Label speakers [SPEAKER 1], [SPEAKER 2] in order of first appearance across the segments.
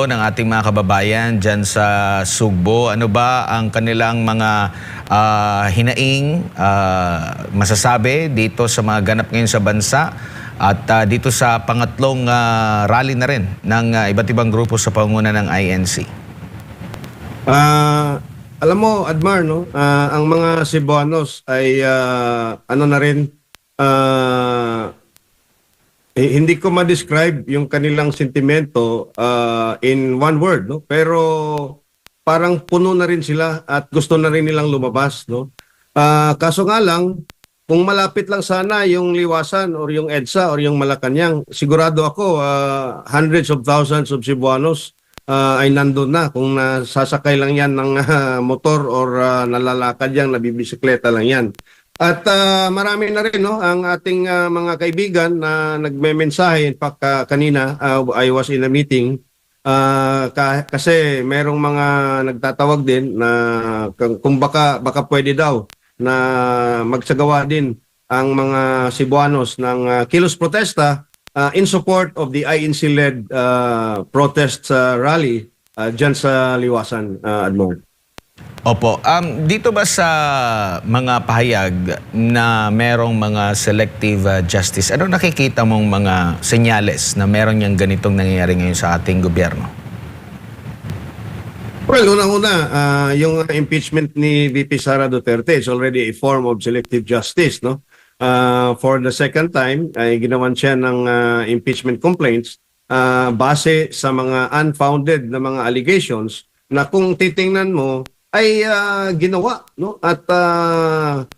[SPEAKER 1] ng ating mga kababayan dyan sa Sugbo. Ano ba ang kanilang mga hinaing masasabi dito sa mga ganap ngayon sa bansa at dito sa pangatlong rally na rin ng iba't ibang grupo sa pangunguna ng INC?
[SPEAKER 2] Alam mo, Admar, no? Ang mga Cebuanos ay ano na rin, hindi ko ma-describe yung kanilang sentimento in one word, no? Pero parang puno na rin sila at gusto na rin nilang lumabas, no? Kaso nga lang, kung malapit lang sana yung Liwasan or yung EDSA or yung Malacanang, sigurado ako hundreds of thousands of Cebuanos ay nandun na. Kung nasasakay lang yan ng motor or nalalakad yan, nabibisikleta lang yan. At marami na rin, no, ang ating mga kaibigan na nagme-mensahe. In fact, kanina I was in a meeting kasi merong mga nagtatawag din na kung baka pwede daw na magsagawa din ang mga Cebuanos ng kilos protesta in support of the INC-led protest rally dyan sa Liwasan, Admon.
[SPEAKER 1] Opo. Dito ba sa mga pahayag na merong mga selective justice, ano nakikita mong mga senyales na meron yung ganitong nangyayari ngayon sa ating gobyerno?
[SPEAKER 2] Well, unang-una, yung impeachment ni VP Sara Duterte is already a form of selective justice, no? For the second time, ay ginawan siya ng impeachment complaints base sa mga unfounded na mga allegations na kung titingnan mo ay ginawa, no? At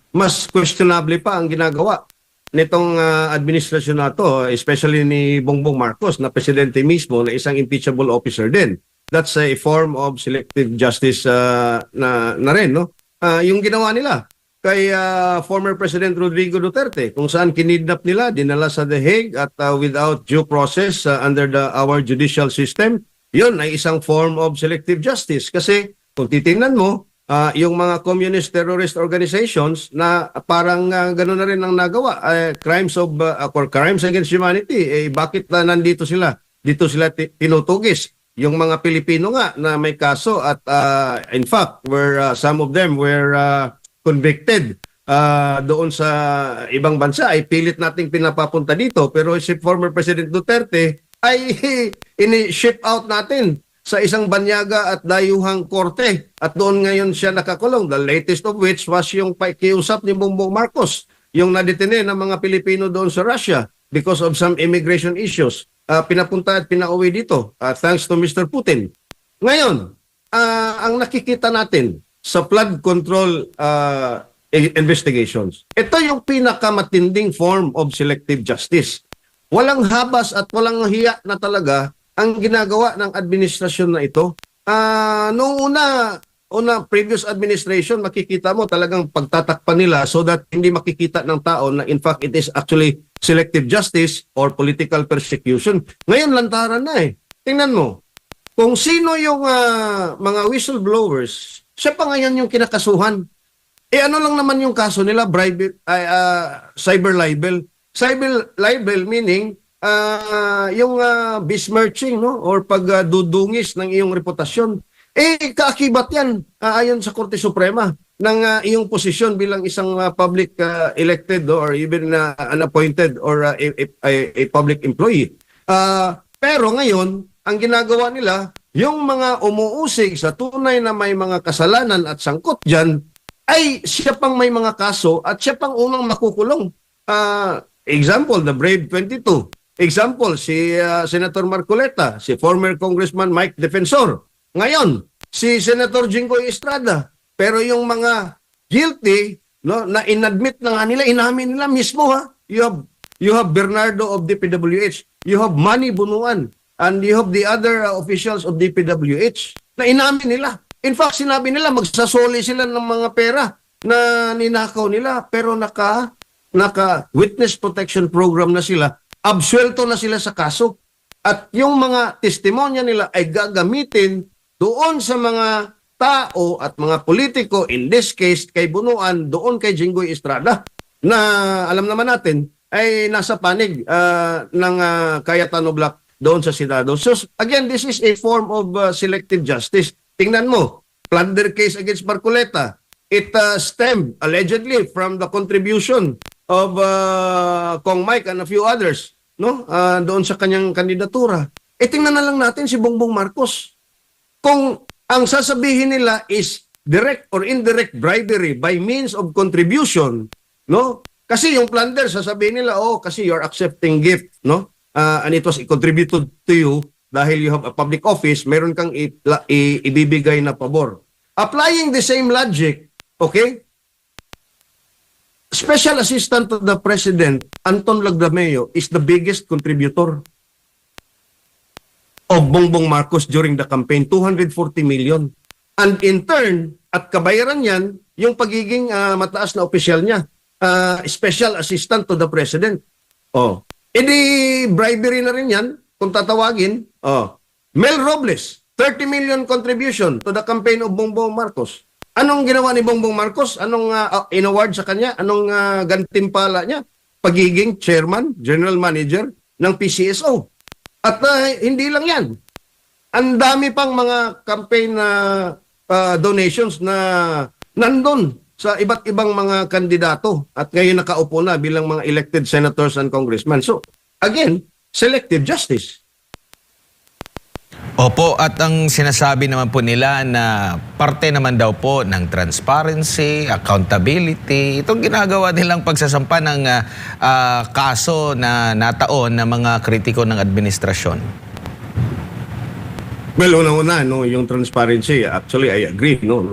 [SPEAKER 2] mas questionable pa ang ginagawa nitong administrasyon na to, especially ni Bongbong Marcos na presidente mismo na isang impeachable officer din. That's a form of selective justice na rin, no? Yung ginawa nila kay former President Rodrigo Duterte, kung saan kinidnap nila, dinala sa The Hague at without due process under our judicial system, yun ay isang form of selective justice. Kasi kung titingnan mo, yung mga communist terrorist organizations na parang gano'n na rin ang nagawa, crimes against humanity, bakit nandito sila? Dito sila tinutugis. Yung mga Pilipino nga na may kaso at in fact, some of them were convicted doon sa ibang bansa, ay pilit nating pinapapunta dito. Pero si former President Duterte ay ini-ship out natin sa isang banyaga at dayuhang korte. At doon ngayon siya nakakulong. The latest of which was yung pakiusap ni Bongbong Marcos, yung nadetene ng mga Pilipino doon sa Russia because of some immigration issues. Pinapunta at pinauwi dito thanks to Mr. Putin. Ngayon, ang nakikita natin sa flood control investigations, ito yung pinakamatinding form of selective justice. Walang habas at walang hiya na talaga ang ginagawa ng administrasyon na ito. Noong una, previous administration, makikita mo talagang pagtatakpan nila so that hindi makikita ng tao na in fact it is actually selective justice or political persecution. Ngayon, lantaran na eh. Tingnan mo, kung sino yung mga whistleblowers, siya pa ngayon yung kinakasuhan. Ano lang naman yung kaso nila? Cyber libel. Cyber libel meaning yung besmirching, no? Or pagdudungis ng iyong reputasyon. Kaakibat yan ayon sa Korte Suprema ng iyong posisyon bilang isang public elected or even unappointed or a public employee. Pero ngayon, ang ginagawa nila, yung mga umuusig sa tunay na may mga kasalanan at sangkot dyan, ay siya pang may mga kaso at siya pang unang makukulong. Example, the Brave 22. Example, si Senator Marcoleta, si former Congressman Mike Defensor. Ngayon, si Senator Jinggoy Estrada. Pero yung mga guilty, no, na inadmit na nga nila, inamin nila mismo, ha? You have Bernardo of DPWH. You have Manny Bunuan. And you have the other officials of DPWH na inamin nila. In fact, sinabi nila magsasoli sila ng mga pera na ninakaw nila. Pero naka witness protection program na sila. Absuelto na sila sa kaso. At yung mga testimonya nila ay gagamitin doon sa mga tao at mga politiko, in this case kay Bunuan, doon kay Jinggoy Estrada, na alam naman natin ay nasa panig ng Cayetano Black doon sa Senado. So again, this is a form of selective justice. Tingnan mo, plunder case against Marcoleta. It stemmed allegedly from the contribution of Kong Mike and a few others, no? Doon sa kanyang kandidatura. Tingnan na lang natin si Bongbong Marcos. Kung ang sasabihin nila is direct or indirect bribery by means of contribution, no? Kasi yung plunder, sasabihin nila, oh, kasi you're accepting gift, no? And it was contributed to you dahil you have a public office, meron kang ibibigay na pabor. Applying the same logic, okay? Special Assistant to the President, Anton Lagdameo, is the biggest contributor of Bongbong Marcos during the campaign, 240 million. And in turn, at kabayaran yan, yung pagiging mataas na opisyal niya, Special Assistant to the President. Oh. Edi bribery na rin yan, kung tatawagin. Oh. Mel Robles, 30 million contribution to the campaign of Bongbong Marcos. Anong ginawa ni Bongbong Marcos? Anong in-award sa kanya? Anong gantimpala niya? Pagiging chairman, general manager ng PCSO. At hindi lang yan. Ang dami pang mga campaign donations na nandun sa iba't ibang mga kandidato at ngayon nakaupo na bilang mga elected senators and congressmen. So, again, selective justice.
[SPEAKER 1] Opo, at ang sinasabi naman po nila na parte naman daw po ng transparency, accountability, itong ginagawa nilang pagsasampa ng kaso na nataon ng mga kritiko ng administrasyon.
[SPEAKER 2] Well, una-una, no, yung transparency, actually, I agree. No.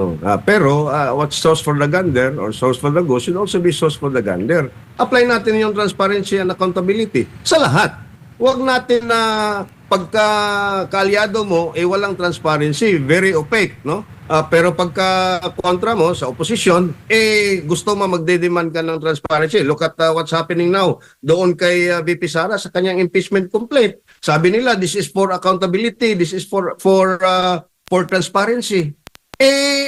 [SPEAKER 2] Pero what's sauce for the gander or sauce for the goose should also be sauce for the gander. Apply natin yung transparency and accountability sa lahat. Huwag natin na pagka kaalyado mo, walang transparency, very opaque, no? Pero pagka kontra mo sa opposition, gusto mo magde-demand ka ng transparency. Look at what's happening now doon kay VP Sara sa kanyang impeachment complaint. Sabi nila, this is for accountability, this is for transparency.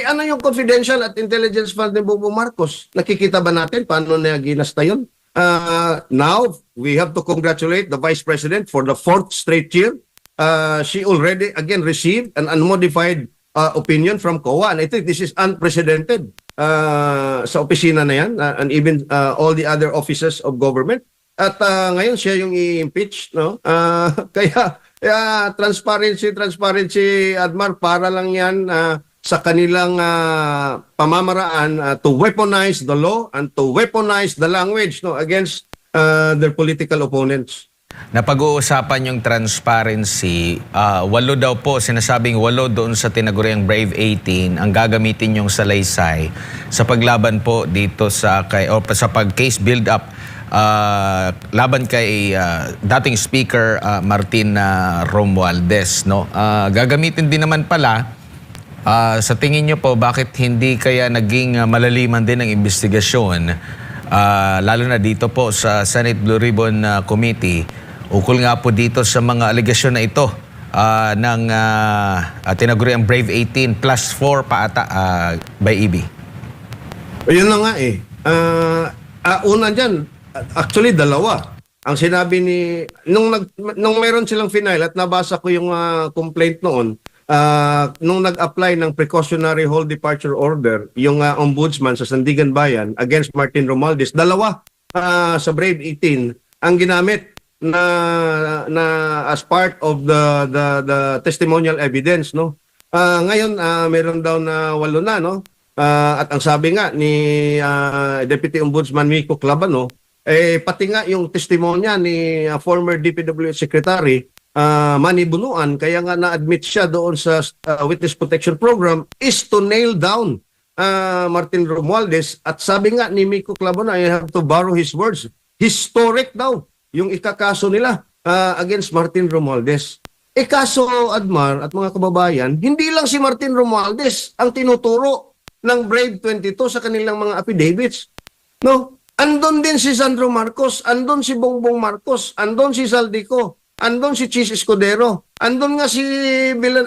[SPEAKER 2] Ano yung confidential at intelligence fund ni Bongbong Marcos? Nakikita ba natin paano na ginasta yun? Now, we have to congratulate the Vice President for the 4th straight year. She already, again, received an unmodified opinion from COA. And I think this is unprecedented sa opisina na yan and even all the other offices of government. At ngayon siya yung i-impeach, no? Kaya transparency, Admar, para lang yan sa kanilang pamamaraan to weaponize the law and to weaponize the language, no, against their political opponents.
[SPEAKER 1] Napag-uusapan yung transparency, 8 daw po, sinasabing 8 doon sa tinaguriang Brave 18 ang gagamitin yung salaysay sa paglaban po dito sa pag-case build-up laban kay dating Speaker Martin Romualdez, no? Gagamitin din naman pala sa tingin niyo po, bakit hindi kaya naging malaliman din ang investigasyon lalo na dito po sa Senate Blue Ribbon Committee ukol nga po dito sa mga alegasyon na ito ng tinaguriang Brave 18 plus 4 pa ata by EB?
[SPEAKER 2] Yun na nga una dyan, actually dalawa. Ang sinabi ni nung meron silang final at nabasa ko yung complaint noon, nung nag-apply ng precautionary hold departure order yung ombudsman sa Sandigan Bayan against Martin Romualdez, dalawa sa Brave 18 ang ginamit na as part of the testimonial evidence, no. Ngayon meron daw na 8 na, no. At ang sabi nga ni Deputy Ombudsman Miko Clabano, pati nga yung testimonya ni former DPWH Secretary Manny Bunuan, kaya nga na-admit siya doon sa Witness Protection Program, is to nail down Martin Romualdez. At sabi nga ni Miko Clabano, I have to borrow his words, historic daw yung ikakaso nila against Martin Romualdez. Kaso, Admar at mga kababayan, hindi lang si Martin Romualdez ang tinuturo ng Brave 22 sa kanilang mga affidavits. No? Andon din si Sandro Marcos, andon si Bongbong Marcos, andon si Saldico, andon si Chis Escudero, andon nga si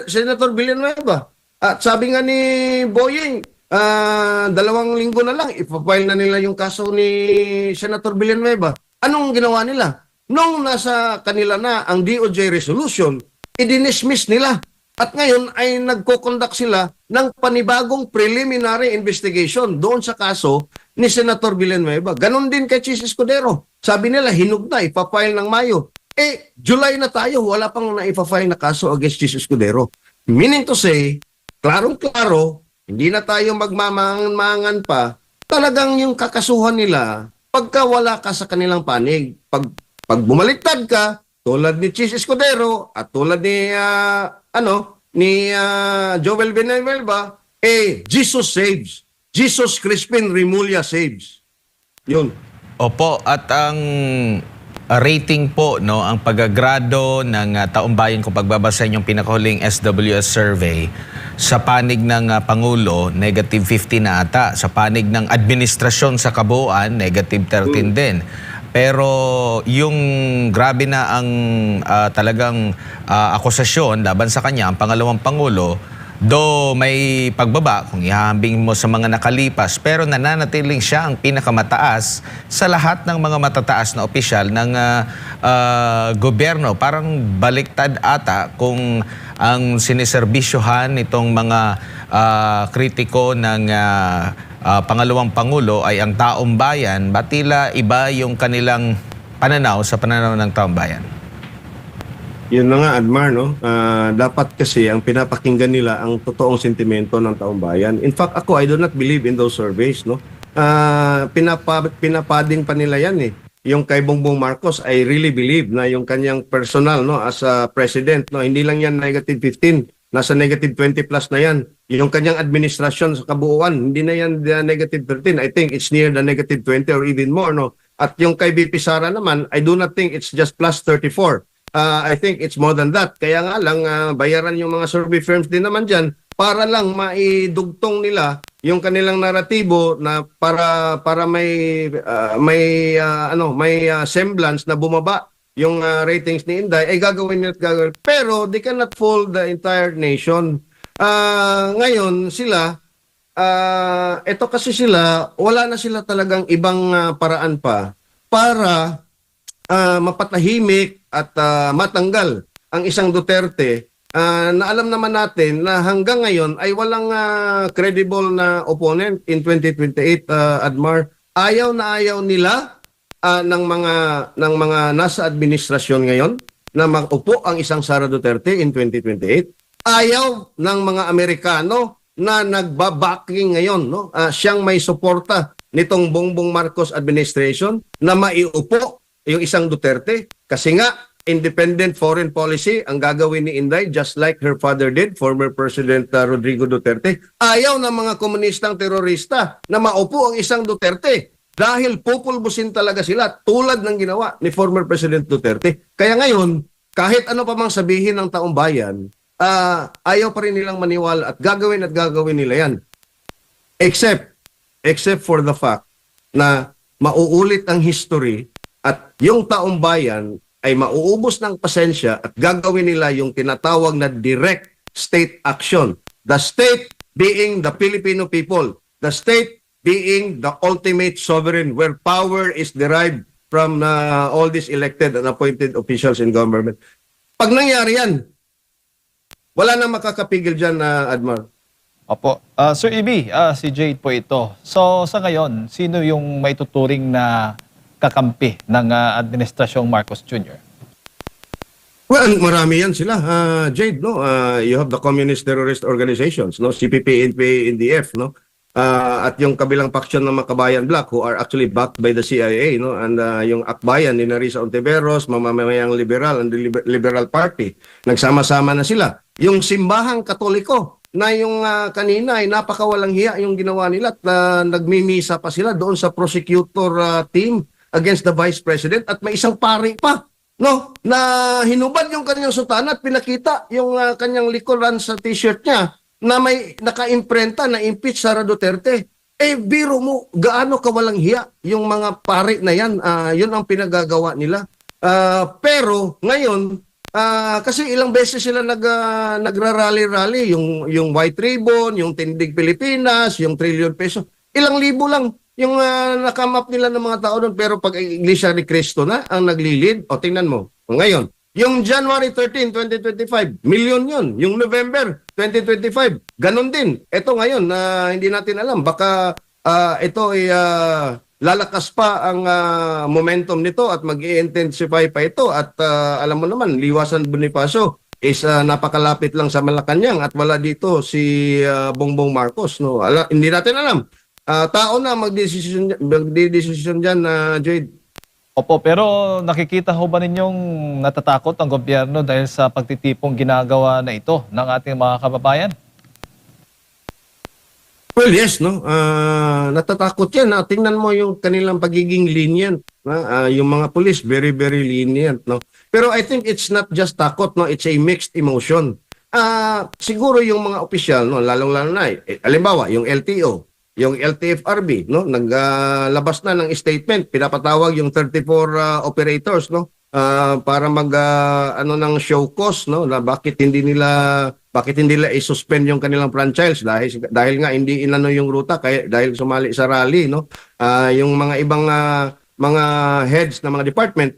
[SPEAKER 2] Senator Villanueva. At sabi nga ni Boying, 2 linggo na lang, ipapile na nila yung kaso ni Senator Villanueva. Anong ginawa nila? nung nasa kanila na ang DOJ resolution, i-dismiss nila. At ngayon ay nagko-conduct sila ng panibagong preliminary investigation doon sa kaso ni Senator Villanueva. Ganon din kay Chis Escudero. Sabi nila, hinug na, ipafile ng Mayo. July na tayo, wala pang na-ipafile na kaso against Chis Escudero. Meaning to say, klarong-klaro, hindi na tayo magmamangan pa, talagang yung kakasuhan nila, pagka wala ka sa kanilang panig, pag bumaliktad ka, tulad ni Chis Escudero at tulad ni Joel Villanueva, Jesus saves. Jesus Crispin Remulla saves. Yun.
[SPEAKER 1] Opo, at ang rating po, no, ang pagagrado ng Taong Bayan kung pagbabasa yung pinakahuling SWS survey, sa panig ng Pangulo, negative 15 na ata. Sa panig ng administrasyon sa kabuuan, negative 13 din. Pero yung grabe na ang talagang akusasyon laban sa kanya, ang pangalawang Pangulo, do may pagbaba kung ihahambing mo sa mga nakalipas, pero nananatiling siya ang pinakamataas sa lahat ng mga matataas na opisyal ng gobyerno. Parang baliktad ata kung ang siniserbisyohan nitong mga kritiko ng pangalawang Pangulo ay ang taong bayan, batila iba yung kanilang pananaw sa pananaw ng taong bayan.
[SPEAKER 2] Yun na nga, Admar, no? Dapat kasi ang pinapakinggan nila ang totoong sentimento ng taong bayan. In fact, ako, I do not believe in those surveys, no? Pinapading pa nila yan, eh. Yung kay Bongbong Marcos, I really believe na yung kanyang personal, no, as a president, no, hindi lang yan negative 15, nasa negative 20 plus na yan. Yung kanyang administrasyon sa kabuuan, hindi na yan negative 13. I think it's near the negative 20 or even more, no? At yung kay BP Sara naman, I do not think it's just plus 34. I think it's more than that. Kaya nga lang, bayaran yung mga survey firms din naman dyan para lang maidugtong nila yung kanilang naratibo na para may semblance na bumaba yung ratings ni Inday, ay gagawin nila at gagawin. Pero they cannot fool the entire nation. Ngayon sila, ito kasi sila, wala na sila talagang ibang paraan pa para mapatahimik at matanggal ang isang Duterte na alam naman natin na hanggang ngayon ay walang credible na opponent in 2028, Admar. Ayaw na ayaw nila ng mga nasa administrasyon ngayon na mag-upo ang isang Sara Duterte in 2028. Ayaw ng mga Amerikano na nagbabacking ngayon, no? Siyang may suporta nitong Bongbong Marcos administration na maiupo yung isang Duterte, kasi nga independent foreign policy ang gagawin ni Inday, just like her father did, former President Rodrigo Duterte. Ayaw ng mga komunistang terorista na maupo ang isang Duterte dahil pupulbusin talaga sila tulad ng ginawa ni former President Duterte. Kaya ngayon, kahit ano pa mang sabihin ng taong bayan, ayaw pa rin nilang maniwala at gagawin nila yan. Except for the fact na mauulit ang history at yung taong bayan ay mauubos ng pasensya at gagawin nila yung tinatawag na direct state action. The state being the Filipino people. The state being the ultimate sovereign where power is derived from all these elected and appointed officials in government. Pag nangyari yan, wala nang makakapigil dyan, Admar.
[SPEAKER 3] Opo. Sir EB, si Jade po ito. So sa ngayon, sino yung may tuturing na kakampi ng administrasyong Marcos Jr.?
[SPEAKER 2] Well, marami yan sila. Jade, no? You have the communist terrorist organizations, no? CPP, NPA, NDF, no? At yung kabilang faction ng Makabayan Black who are actually backed by the CIA, no? And yung Akbayan ni Narisa Ontiveros, mamamayang liberal and the Liberal Party, nagsama-sama na sila. Yung simbahang Katoliko na yung kanina ay napakawalang hiya yung ginawa nila at nagmimisa pa sila doon sa prosecutor team against the Vice President at may isang pari pa, no, na hinubad yung kanyang sutana at pinakita yung kanyang likuran sa t-shirt niya na may naka-imprenta na impeach Sara Duterte. Biro mo, gaano kawalang hiya yung mga pari na yan. Yun ang pinagagawa nila. Pero ngayon, kasi ilang beses sila nagrarally-rally, yung White Ribbon, yung Tindig Pilipinas, yung trillion peso. Ilang libo lang yung nakamap nila ng mga tao doon, pero pag Iglesia ni Cristo na ang naglilid, o tingnan mo, o ngayon, yung January 13, 2025, million yun. Yung November 2025, ganun din. Ito ngayon, hindi natin alam, baka ito ay lalakas pa ang momentum nito at mag-i-intensify pa ito. At alam mo naman, Liwasan Bonifacio is napakalapit lang sa Malacanang at wala dito si Bongbong Marcos. No? Hindi natin alam. Tao na magdidesisyon dyan, Jade.
[SPEAKER 3] Opo, pero nakikita ho ba ninyong natatakot ang gobyerno dahil sa pagtitipong ginagawa na ito ng ating mga kababayan?
[SPEAKER 2] Well, yes, no. Natatakot yan. Tingnan mo yung kanilang pagiging lenient. Yung mga police, very, very lenient. No? Pero I think it's not just takot. No? It's a mixed emotion. Siguro yung mga opisyal, no? Lalong-lalo na, halimbawa, yung LTO, yung LTFRB, no? Naglabas na ng statement. Pinapatawag yung 34 operators, no? Para ng show cause, no? Na bakit hindi nila i-suspend yung kanilang franchise dahil nga hindi inano yung ruta dahil sumali sa rally, no? Yung mga ibang mga heads ng mga department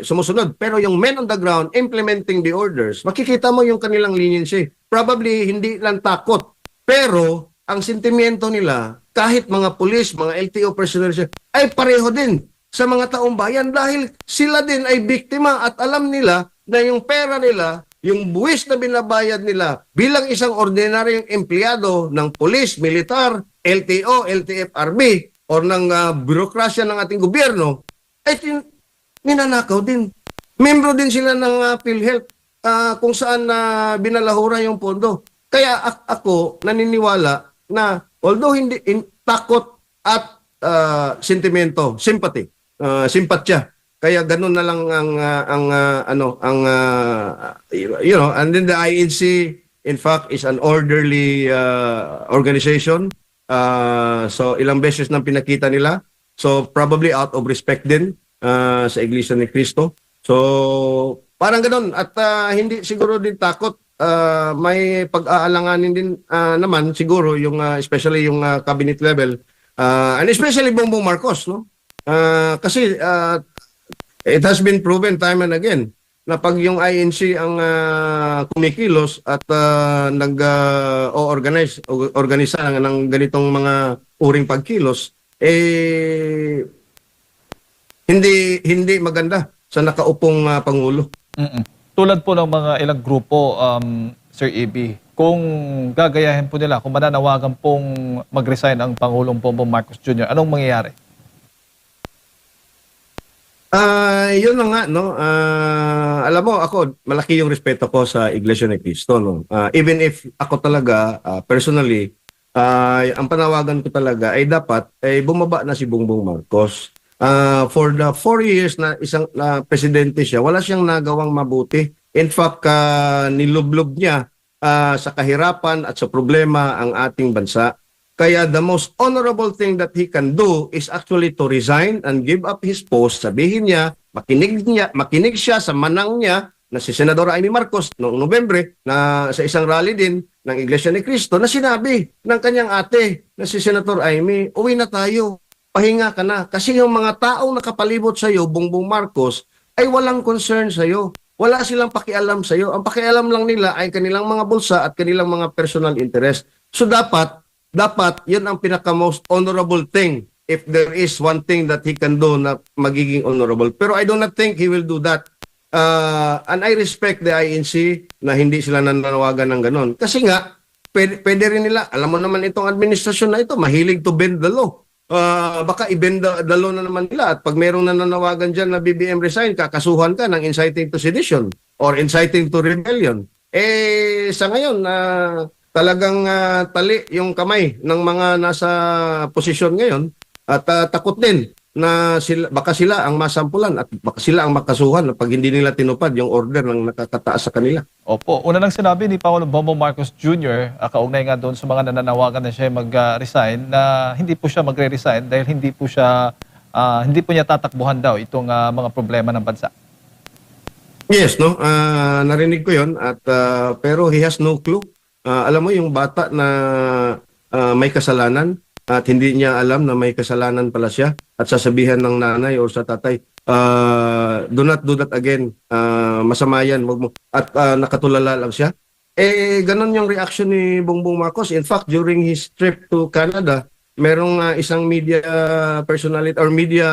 [SPEAKER 2] sumusunod, pero yung men on the ground implementing the orders, makikita mo yung kanilang leniency. Probably hindi lang takot, pero ang sentimiento nila kahit mga pulis, mga LTO personnel ay pareho din sa mga taong bayan dahil sila din ay biktima at alam nila na yung pera nila, yung buwis na binabayad nila bilang isang ordinaryong empleyado ng pulis, militar, LTO, LTFRB o ng bürokrasya ng ating gobyerno ay ninanakaw din. Membro din sila ng PhilHealth kung saan binalahura yung pondo. Kaya ako naniniwala na although hindi takot at sentimento, sympathy, simpatya. Kaya ganun na lang and then the INC in fact is an orderly organization. So ilang beses nang pinakita nila. So probably out of respect din sa Iglesia ni Cristo. So parang ganun at hindi siguro din takot. May pag-aalanganin din naman siguro yung especially yung cabinet level and especially Bongbong Marcos, no? Kasi it has been proven time and again na pag yung INC ang kumikilos at organisa ng ganitong mga uring pagkilos hindi maganda sa nakaupong pangulo.
[SPEAKER 3] Tulad po ng mga ilang grupo, Sir EB, kung gagayahin po nila, kung mananawagan pong mag-resign ang Pangulong Bongbong Marcos Jr., anong mangyayari?
[SPEAKER 2] Yun na nga, no? Alam mo, ako, malaki yung respeto ko sa Iglesia ni Cristo, no? Even if ako talaga, personally, ang panawagan ko talaga ay dapat bumaba na si Bongbong Marcos. For the 4 years na isang presidente siya, wala siyang nagawang mabuti. In fact, nilublob niya sa kahirapan at sa problema ang ating bansa. Kaya the most honorable thing that he can do is actually to resign and give up his post. Sabihin niya, makinig siya sa manang niya na si Senador Amy Marcos noong Nobyembre na sa isang rally din ng Iglesia ni Cristo na sinabi ng kanyang ate na si Senator Amy, uwi na tayo. Pahinga ka na. Kasi yung mga taong nakapalibot sa iyo, Bongbong Marcos, ay walang concern sa iyo. Wala silang pakialam sa iyo. Ang pakialam lang nila ay kanilang mga bulsa at kanilang mga personal interest. So dapat, yun ang pinaka-most honorable thing if there is one thing that he can do na magiging honorable. Pero I do not think he will do that. And I respect the INC na hindi sila nananawagan ng ganon. Kasi nga, pwede rin nila, alam mo naman itong administrasyon na ito, mahilig to bend the law. Baka i-bend the law na naman nila at pag mayroong nananawagan dyan na BBM resign, kakasuhan ka ng inciting to sedition or inciting to rebellion. Sa ngayon, talagang tali yung kamay ng mga nasa posisyon ngayon at takot din na baka sila ang masampulan at baka sila ang makasuhan pag hindi nila tinupad yung order ng nakakataas sa kanila.
[SPEAKER 3] Opo, una nang sinabi ni Pangulong Bongbong Marcos Jr., kaugnay nga doon sa mga nananawagan na siya mag-resign, na hindi po siya magre-resign dahil hindi po niya tatakbuhan daw itong mga problema ng bansa.
[SPEAKER 2] Yes, no? Narinig ko yon at pero he has no clue. Alam mo yung bata na may kasalanan, at hindi niya alam na may kasalanan pala siya at sasabihan ng nanay o sa tatay, do not do that again, masama yan, wag mo, at nakatulala lang siya. Ganon yung reaction ni Bongbong Marcos. In fact, during his trip to Canada, merong isang media personality or media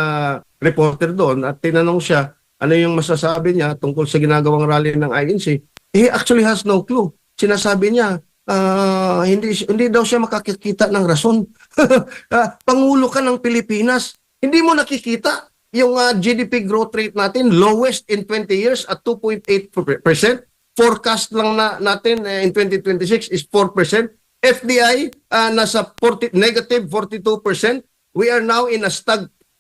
[SPEAKER 2] reporter doon at tinanong siya ano yung masasabi niya tungkol sa ginagawang rally ng INC. He actually has no clue. Sinasabi niya, hindi daw siya makakikita ng rason. Pangulo ka ng Pilipinas. Hindi mo nakikita yung GDP growth rate natin, lowest in 20 years at 2.8%. Forecast lang natin in 2026 is 4%. FDI nasa negative 42%. We are now in a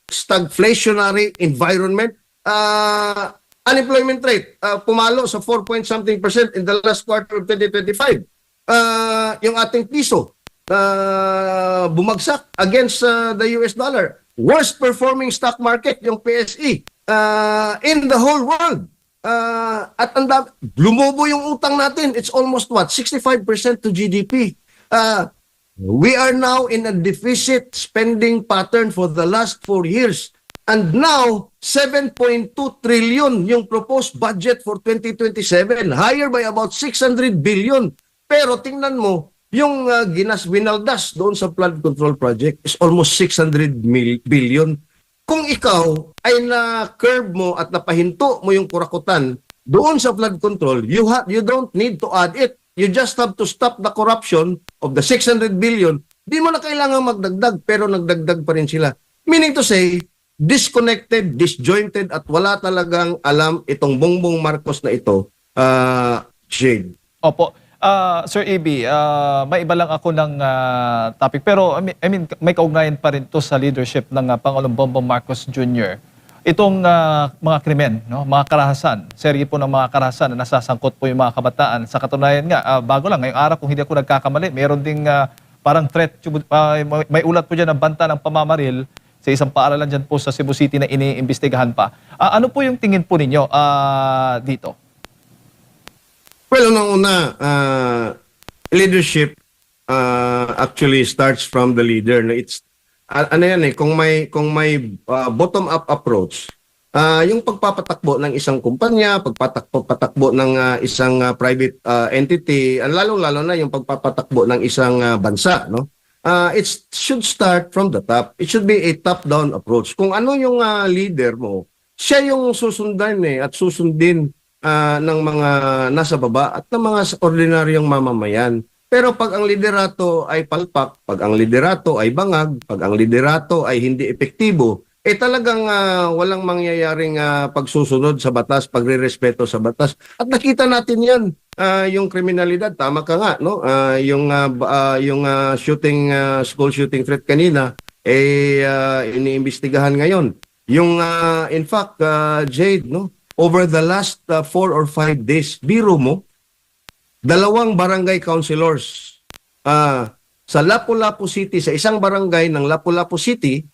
[SPEAKER 2] stagflationary environment. Unemployment rate pumalo sa 4 point something percent in the last quarter of 2025. Yung ating piso bumagsak against the US dollar. Worst performing stock market yung PSE in the whole world. At lumobo yung utang natin. It's almost 65% to GDP. We are now in a deficit spending pattern for the last 4 years. And now, 7.2 trillion yung proposed budget for 2027, higher by about 600 billion. Pero tingnan mo, yung winaldas doon sa flood control project is almost 600 billion. Kung ikaw ay na-curb mo at napahinto mo yung kurakutan doon sa flood control, you don't need to add it. You just have to stop the corruption of the 600 billion. Di mo na kailangan magdagdag, pero nagdagdag pa rin sila. Meaning to say, disconnected, disjointed, at wala talagang alam itong Bongbong Marcos na ito, Shane.
[SPEAKER 3] Opo. Sir AB, may iba lang ako ng topic. Pero I mean, may kaugnayan pa rin to sa leadership ng Pangulong Bongbong Marcos Jr. Itong mga krimen, no? Mga karahasan, serye po ng mga karahasan na nasasangkot po yung mga kabataan. Sa katunayan nga, bago lang, ngayong araw, kung hindi ako nagkakamali, meron ding parang threat, may ulat po dyan na banta ng pamamaril sa isang paaralan dyan po sa Cebu City na iniimbestigahan pa. Ano po yung tingin po ninyo dito?
[SPEAKER 2] Well, unang-una, leadership actually starts from the leader. No? It's ano yan kung may bottom-up approach, yung pagpapatakbo ng isang kumpanya, pagpapatakbo ng isang private entity, lalong-lalo na yung pagpapatakbo ng isang bansa, no? It should start from the top. It should be a top-down approach. Kung ano yung leader mo, siya yung susundan at susundin ng mga nasa baba at ng mga ordinaryong mamamayan. Pero pag ang liderato ay palpak, pag ang liderato ay bangag, pag ang liderato ay hindi epektibo, talagang walang mangyayaring pagsusunod sa batas, pagrerespeto sa batas. At nakita natin yan, yung kriminalidad, tama ka nga, no? Yung school shooting threat kanina, iniimbestigahan ngayon. Yung, in fact, Jade, no? Over the last 4 or 5 days, biro mo, 2 barangay councilors sa Lapu-Lapu City, sa isang barangay ng Lapu-Lapu City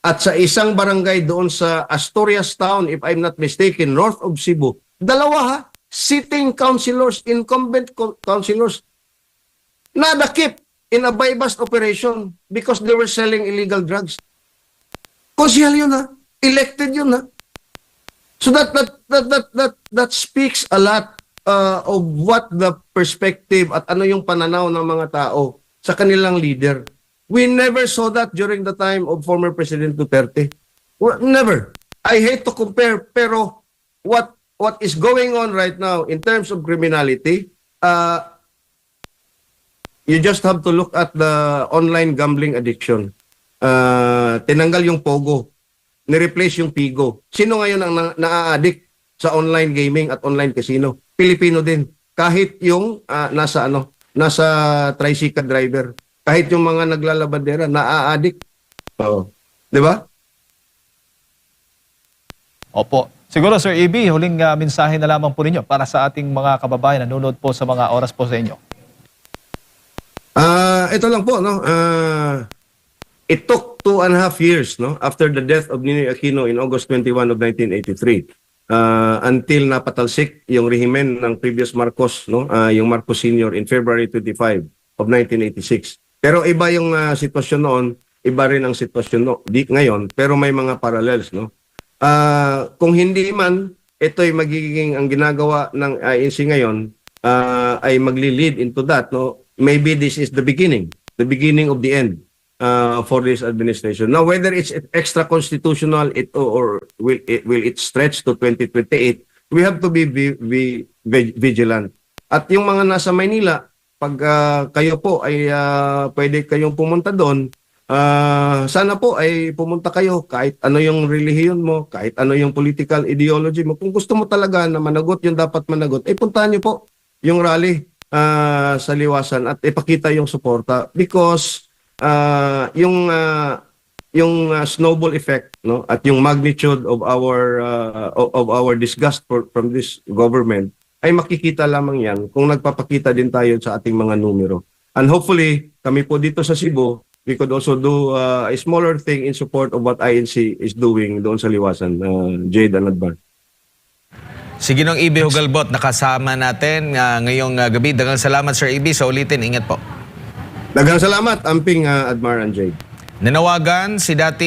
[SPEAKER 2] at sa isang barangay doon sa Asturias Town, if I'm not mistaken, north of Cebu. 2 sitting councilors, incumbent councilors, nadakip in a buy-bust operation because they were selling illegal drugs. Konsyal yun elected yun So that speaks a lot of what the perspective at ano yung pananaw ng mga tao sa kanilang leader. We never saw that during the time of former President Duterte. Never. I hate to compare, pero what is going on right now in terms of criminality, you just have to look at the online gambling addiction. Tinanggal yung Pogo, ni-replace yung Pigo. Sino ngayon ang na-addict sa online gaming at online casino? Pilipino din. Kahit yung nasa tricycle driver, kahit yung mga naglalabandera, na-addict. Di ba?
[SPEAKER 3] Opo. Siguro, Sir AB, huling mensahe na lamang po ninyo para sa ating mga kababayan na nanonood po sa mga oras po sa inyo.
[SPEAKER 2] Ito lang po, no? It took 2.5 years, no, after the death of Ninoy Aquino in August 21 of 1983. Until napatalsik yung rehimen ng previous Marcos, no, yung Marcos Sr. in February 25 of 1986. Pero iba yung sitwasyon noon, iba rin ang sitwasyon ngayon, pero may mga parallels, no? Kung hindi man ito'y magiging ang ginagawa ng INC ngayon ay magli-lead into that, no? Maybe this is the beginning of the end for this administration. Now, whether it's extra constitutional or will it stretch to 2028, we have to be vigilant. At yung mga nasa Maynila, pag kayo po ay pwede kayong pumunta doon, sana po ay pumunta kayo kahit ano yung relihiyon mo, kahit ano yung political ideology mo. Kung gusto mo talaga na managot yung dapat managot, ay puntahan niyo po yung rally sa Liwasan at ipakita yung suporta because yung snowball effect, no, at yung magnitude of our disgust from this government ay makikita lamang yan kung nagpapakita din tayo sa ating mga numero. And hopefully, kami po dito sa Cebu, we could also do a smaller thing in support of what INC is doing doon sa Liwasan, Jade and Advan.
[SPEAKER 1] Sige nung Ibi Hugalbot, nakasama natin ngayong gabi. Daghang salamat, Sir Ibi. Sa ulitin, ingat po.
[SPEAKER 2] Daghang salamat, Amping, Admar and Jade.
[SPEAKER 1] Nanawagan si dati